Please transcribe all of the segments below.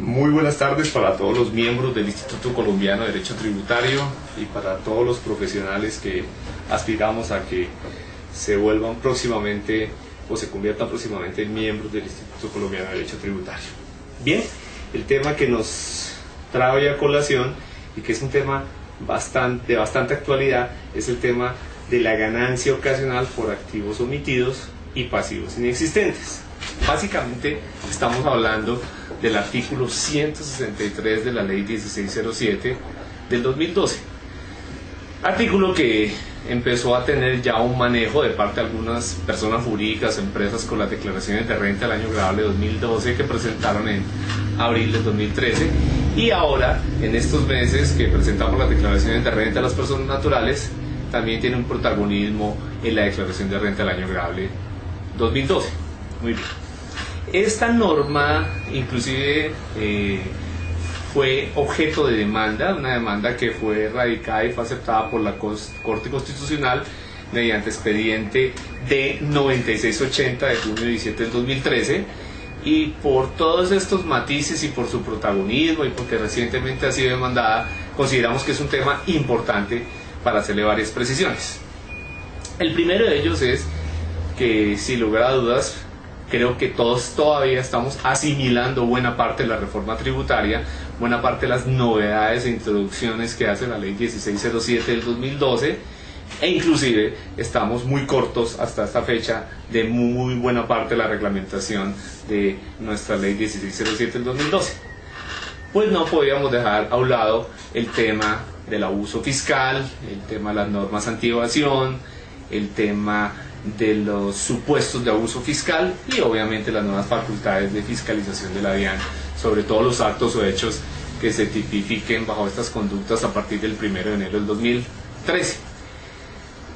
Muy buenas tardes para todos los miembros del Instituto Colombiano de Derecho Tributario y para todos los profesionales que aspiramos a que se vuelvan próximamente o se conviertan próximamente en miembros del Instituto Colombiano de Derecho Tributario. Bien, el tema que nos trae hoy a colación y que es un tema de bastante actualidad es el tema de la ganancia ocasional por activos omitidos y pasivos inexistentes. Básicamente estamos hablando del artículo 163 de la ley 1607 del 2012, artículo que empezó a tener ya un manejo de parte de algunas personas jurídicas, empresas con las declaraciones de renta del año grabable 2012 que presentaron en abril del 2013, y ahora en estos meses que presentamos las declaraciones de renta de las personas naturales también tiene un protagonismo en la declaración de renta del año grabable 2012. Muy bien. Esta norma inclusive fue objeto de demanda, una demanda que fue radicada y fue aceptada por la Corte Constitucional mediante expediente D9680 de junio 17 del 2013, y por todos estos matices y por su protagonismo y porque recientemente ha sido demandada, consideramos que es un tema importante para hacerle varias precisiones. El primero de ellos es que, sin lugar a dudas, creo que todos todavía estamos asimilando buena parte de la reforma tributaria, buena parte de las novedades e introducciones que hace la ley 1607 del 2012, e inclusive estamos muy cortos hasta esta fecha de muy buena parte de la reglamentación de nuestra ley 1607 del 2012. Pues no podíamos dejar a un lado el tema del abuso fiscal, el tema de las normas anti-evasión, el tema de los supuestos de abuso fiscal y obviamente las nuevas facultades de fiscalización de la DIAN sobre todos los actos o hechos que se tipifiquen bajo estas conductas a partir del 1 de enero del 2013.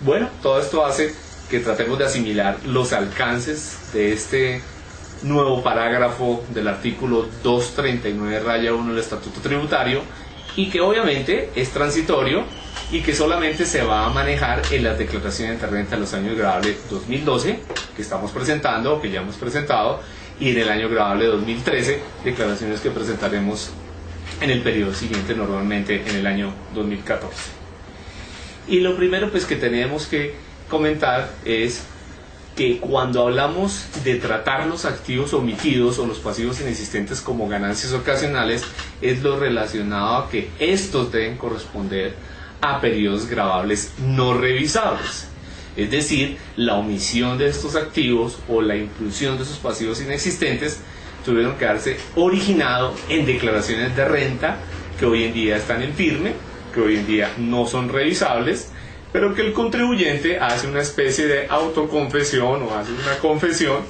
Bueno, todo esto hace que tratemos de asimilar los alcances de este nuevo parágrafo del artículo 239-1 del Estatuto Tributario, y que obviamente es transitorio y que solamente se va a manejar en las declaraciones de renta de los años gravables 2012 que estamos presentando o que ya hemos presentado, y en el año grabable 2013, declaraciones que presentaremos en el periodo siguiente, normalmente en el año 2014. Y lo primero pues que tenemos que comentar es que cuando hablamos de tratar los activos omitidos o los pasivos inexistentes como ganancias ocasionales, es lo relacionado a que estos deben corresponder a periodos gravables no revisables. Es decir, la omisión de estos activos o la inclusión de esos pasivos inexistentes tuvieron que haberse originado en declaraciones de renta que hoy en día están en firme, que hoy en día no son revisables, pero que el contribuyente hace una especie de autoconfesión o hace una confesión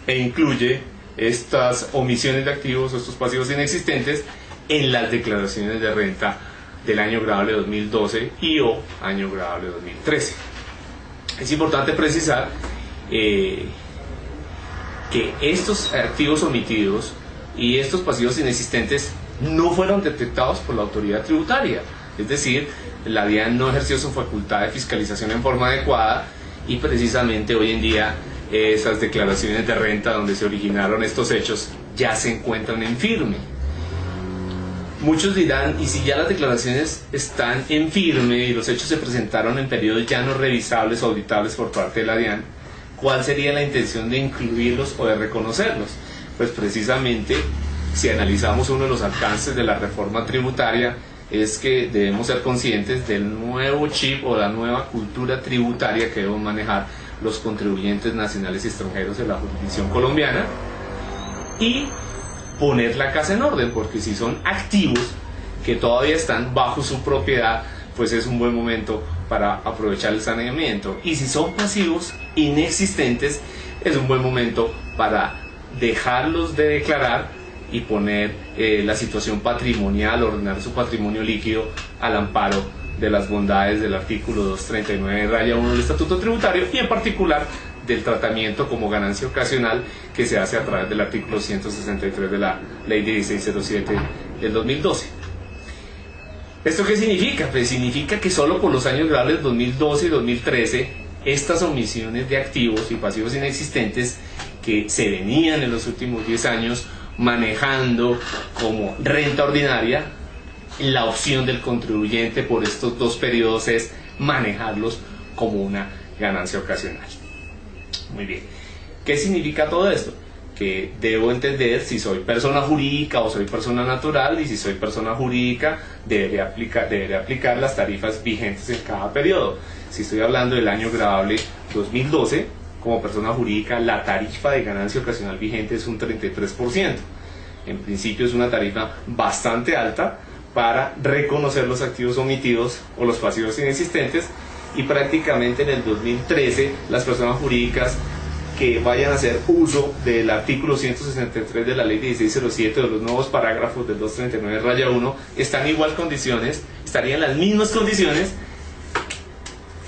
e incluye estas omisiones de activos o estos pasivos inexistentes en las declaraciones de renta del año grabable 2012 y o año grabable 2013. Es importante precisar que estos activos omitidos y estos pasivos inexistentes no fueron detectados por la autoridad tributaria. Es decir, la DIAN no ejerció su facultad de fiscalización en forma adecuada, y precisamente hoy en día esas declaraciones de renta donde se originaron estos hechos ya se encuentran en firme. Muchos dirán, y si ya las declaraciones están en firme y los hechos se presentaron en periodos ya no revisables o auditables por parte de la DIAN, ¿cuál sería la intención de incluirlos o de reconocerlos? Pues precisamente, si analizamos uno de los alcances de la reforma tributaria, es que debemos ser conscientes del nuevo chip o la nueva cultura tributaria que deben manejar los contribuyentes nacionales y extranjeros de la jurisdicción colombiana, y poner la casa en orden, porque si son activos que todavía están bajo su propiedad, pues es un buen momento para aprovechar el saneamiento, y si son pasivos inexistentes, es un buen momento para dejarlos de declarar y poner la situación patrimonial, ordenar su patrimonio líquido al amparo de las bondades del artículo 239-1 del Estatuto Tributario, y en particular del tratamiento como ganancia ocasional que se hace a través del artículo 163 de la ley 1607 del 2012. ¿Esto qué significa? Pues significa que solo por los años gravables 2012 y 2013 estas omisiones de activos y pasivos inexistentes que se venían en los últimos 10 años manejando como renta ordinaria, la opción del contribuyente por estos dos periodos es manejarlos como una ganancia ocasional. Muy bien. ¿Qué significa todo esto? Que debo entender si soy persona jurídica o soy persona natural, y si soy persona jurídica deberé aplicar las tarifas vigentes en cada periodo. Si estoy hablando del año gravable 2012, como persona jurídica la tarifa de ganancia ocasional vigente es un 33%. En principio es una tarifa bastante alta para reconocer los activos omitidos o los pasivos inexistentes, y prácticamente en el 2013 las personas jurídicas que vayan a hacer uso del artículo 163 de la ley 1607 de los nuevos parágrafos del 239-1 estarían en las mismas condiciones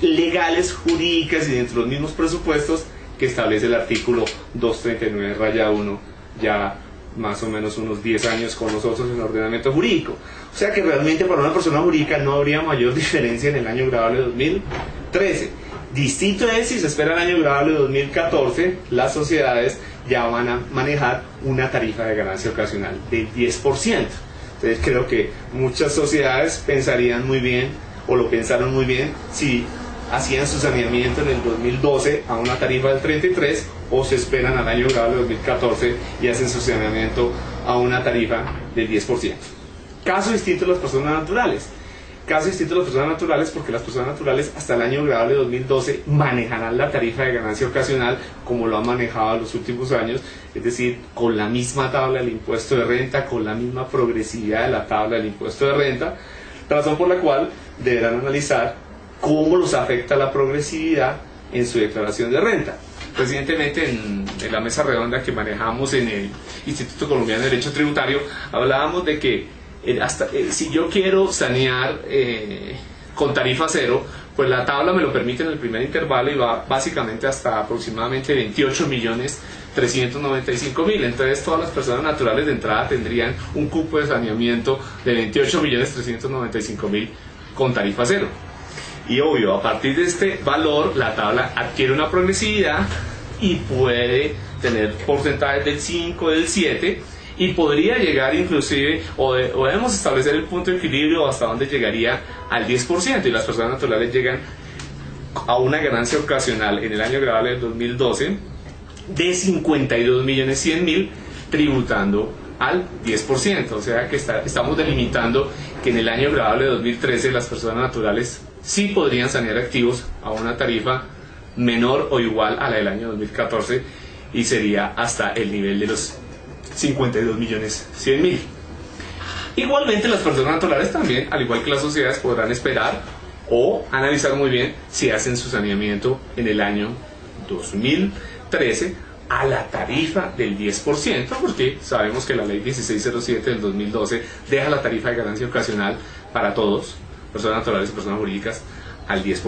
legales, jurídicas y dentro de los mismos presupuestos que establece el artículo 239-1, ya más o menos unos 10 años con nosotros en el ordenamiento jurídico. O sea que realmente para una persona jurídica no habría mayor diferencia en el año gravable 2013. Distinto es si se espera el año gravable 2014, las sociedades ya van a manejar una tarifa de ganancia ocasional del 10%. Entonces creo que muchas sociedades pensarían muy bien, o lo pensaron muy bien, si hacían su saneamiento en el 2012 a una tarifa del 33%, o se esperan al año gravable 2014 y hacen su saneamiento a una tarifa del 10%. Caso distinto de las personas naturales. Caso distinto de las personas naturales, porque las personas naturales hasta el año gravable 2012 manejarán la tarifa de ganancia ocasional como lo han manejado en los últimos años, es decir, con la misma tabla del impuesto de renta, con la misma progresividad de la tabla del impuesto de renta, razón por la cual deberán analizar cómo los afecta la progresividad en su declaración de renta. Recientemente en la mesa redonda que manejamos en el Instituto Colombiano de Derecho Tributario hablábamos de que si yo quiero sanear con tarifa cero, pues la tabla me lo permite en el primer intervalo y va básicamente hasta aproximadamente 28.395.000. Entonces todas las personas naturales de entrada tendrían un cupo de saneamiento de 28.395.000 con tarifa cero. Y obvio, a partir de este valor la tabla adquiere una progresividad y puede tener porcentajes del 5, del 7, y podría llegar inclusive, o debemos establecer el punto de equilibrio hasta donde llegaría al 10%, y las personas naturales llegan a una ganancia ocasional en el año gravable del 2012 de 52.100.000 tributando al 10%. O sea que estamos delimitando que en el año gravable de 2013 las personas naturales sí podrían sanear activos a una tarifa menor o igual a la del año 2014, y sería hasta el nivel de los 52.100.000. Igualmente las personas naturales también, al igual que las sociedades, podrán esperar o analizar muy bien si hacen su saneamiento en el año 2013 a la tarifa del 10%, porque sabemos que la ley 1607 del 2012 deja la tarifa de ganancia ocasional para todos, personas naturales y personas jurídicas, al 10%.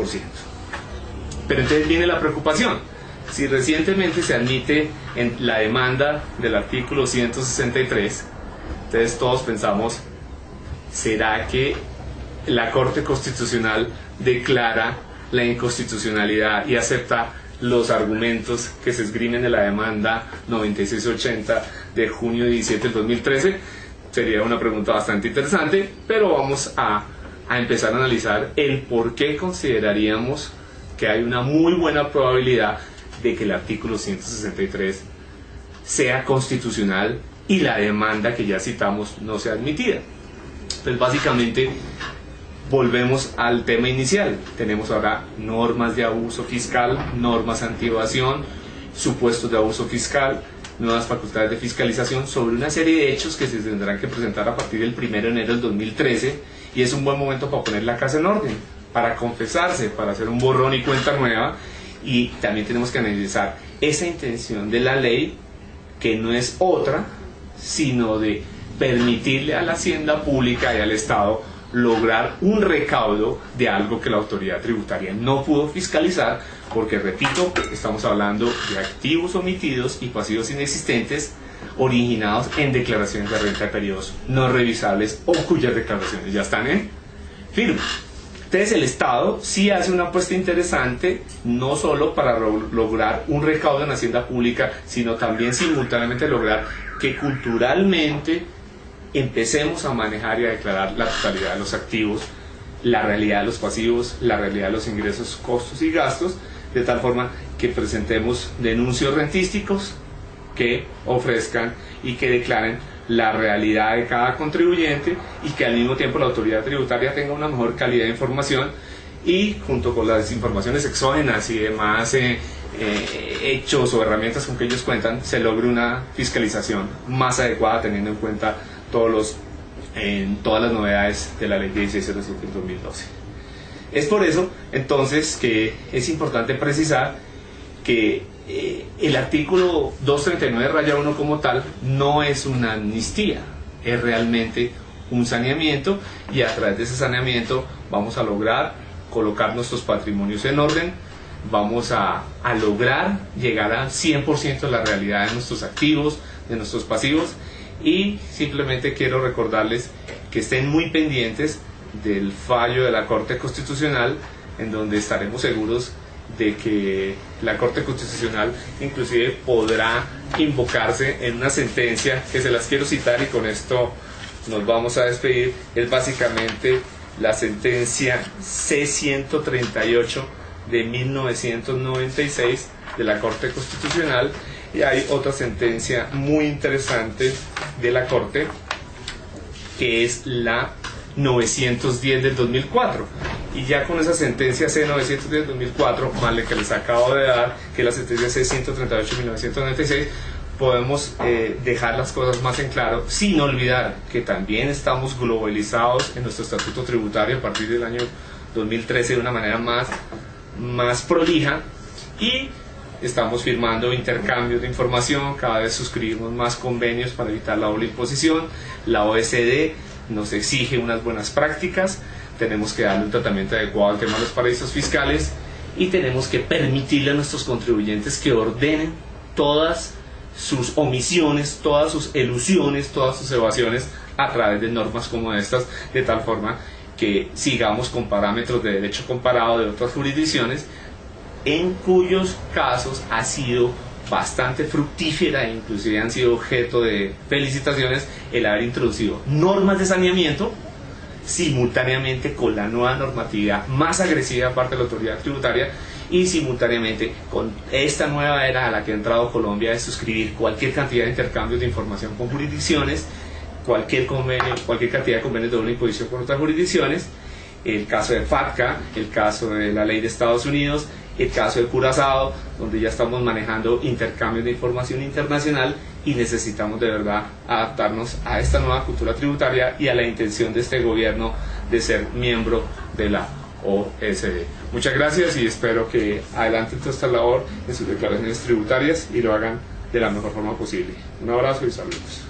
Pero entonces viene la preocupación. Si recientemente se admite en la demanda del artículo 163, entonces todos pensamos, ¿será que la Corte Constitucional declara la inconstitucionalidad y acepta los argumentos que se esgrimen de la demanda 9680 de junio 17 del 2013? Sería una pregunta bastante interesante, pero vamos a empezar a analizar el por qué consideraríamos que hay una muy buena probabilidad de que el artículo 163 sea constitucional y la demanda que ya citamos no sea admitida. Pues básicamente volvemos al tema inicial. Tenemos ahora normas de abuso fiscal, normas anti-evasión, supuestos de abuso fiscal, nuevas facultades de fiscalización sobre una serie de hechos que se tendrán que presentar a partir del 1 de enero del 2013, y es un buen momento para poner la casa en orden, para confesarse, para hacer un borrón y cuenta nueva. Y también tenemos que analizar esa intención de la ley, que no es otra sino de permitirle a la hacienda pública y al Estado lograr un recaudo de algo que la autoridad tributaria no pudo fiscalizar, porque repito, estamos hablando de activos omitidos y pasivos inexistentes originados en declaraciones de renta de periodos no revisables o cuyas declaraciones ya están en firme. Entonces el Estado sí hace una apuesta interesante, no solo para lograr un recaudo en Hacienda Pública, sino también simultáneamente lograr que culturalmente empecemos a manejar y a declarar la totalidad de los activos, la realidad de los pasivos, la realidad de los ingresos, costos y gastos, de tal forma que presentemos denuncios rentísticos que ofrezcan y que declaren la realidad de cada contribuyente, y que al mismo tiempo la autoridad tributaria tenga una mejor calidad de información, y junto con las informaciones exógenas y demás hechos o herramientas con que ellos cuentan, se logre una fiscalización más adecuada, teniendo en cuenta todas las novedades de la ley 1607 del 2012. Es por eso entonces que es importante precisar que el artículo 239-1 como tal no es una amnistía, es realmente un saneamiento, y a través de ese saneamiento vamos a lograr colocar nuestros patrimonios en orden, vamos a lograr llegar al 100% de la realidad de nuestros activos, de nuestros pasivos, y simplemente quiero recordarles que estén muy pendientes del fallo de la Corte Constitucional, en donde estaremos seguros de que la Corte Constitucional inclusive podrá invocarse en una sentencia que se las quiero citar, y con esto nos vamos a despedir. Es básicamente la sentencia C-138 de 1996 de la Corte Constitucional, y hay otra sentencia muy interesante de la Corte que es la 910 del 2004, y ya con esa sentencia C910 del 2004 más la que les acabo de dar, que es la sentencia C138 de 1996, podemos dejar las cosas más en claro, sin olvidar que también estamos globalizados en nuestro estatuto tributario a partir del año 2013 de una manera más prolija, y estamos firmando intercambios de información, cada vez suscribimos más convenios para evitar la doble imposición. La OECD nos exige unas buenas prácticas, tenemos que darle un tratamiento adecuado al tema de los paraísos fiscales, y tenemos que permitirle a nuestros contribuyentes que ordenen todas sus omisiones, todas sus elusiones, todas sus evasiones a través de normas como estas, de tal forma que sigamos con parámetros de derecho comparado de otras jurisdicciones, en cuyos casos ha sido bastante fructífera e inclusive han sido objeto de felicitaciones el haber introducido normas de saneamiento simultáneamente con la nueva normatividad más agresiva parte de la autoridad tributaria, y simultáneamente con esta nueva era a la que ha entrado Colombia de suscribir cualquier cantidad de intercambios de información con jurisdicciones, cualquier convenio, cualquier cantidad de convenios de doble imposición con otras jurisdicciones, el caso de FATCA, el caso de la ley de Estados Unidos, el caso de Curazao, donde ya estamos manejando intercambios de información internacional, y necesitamos de verdad adaptarnos a esta nueva cultura tributaria y a la intención de este gobierno de ser miembro de la OSD. Muchas gracias, y espero que adelanten toda esta labor en sus declaraciones tributarias y lo hagan de la mejor forma posible. Un abrazo y saludos.